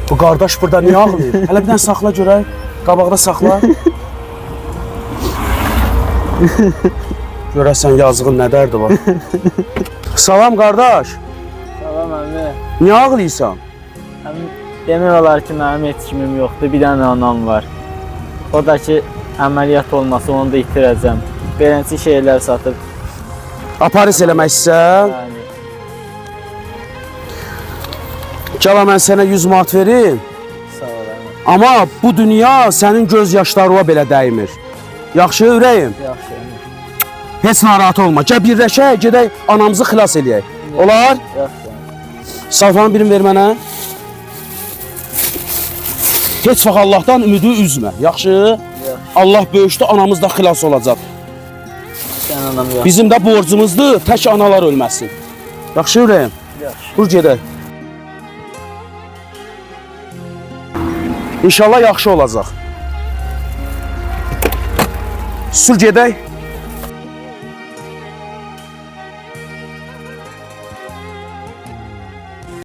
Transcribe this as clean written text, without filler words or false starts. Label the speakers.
Speaker 1: Bu qardaş burada niyə ağlayır? Hələ bir dənə saxla görək. Qabaqda saxla. Görəsən yazığın nə dərdi var? Salam qardaş.
Speaker 2: Salam əmi.
Speaker 1: Niyə ağlayırsan?
Speaker 2: Əmi, demək olar ki, mənim heç kimim yoxdur, bir dənə anam var. O da ki, əməliyyat olması, onu da itirəcəm. Beləncə şeylər satıb.
Speaker 1: Aparis eləmək istəsən?
Speaker 2: Yəni,
Speaker 1: Gəla mən sənə 100 manat verim.
Speaker 2: sağ ol əmi.
Speaker 1: Amma bu dünya sənin göz yaşlarına belə dəymir. Yaxşı ürəyim?
Speaker 2: Yaxşı əmi.
Speaker 1: Heç narahat olma. Gəl birləşək, gedək anamızı xilas eləyək. Olar?
Speaker 2: Yaxşı əmi.
Speaker 1: Salfanın birini ver mənə. Heç vaxt Allahdan ümidi üzmə. Yaxşı?
Speaker 2: Yaxşı.
Speaker 1: Allah böyüşdü, anamız da xilas olacaq.
Speaker 2: Sən anam yox.
Speaker 1: Bizim də borcumuzdur, tək analar ölməsin. Yaxşı ürəyim?
Speaker 2: Yaxşı.
Speaker 1: Dur gedək. İnşallah yaxşı olacaq. Sür gedək.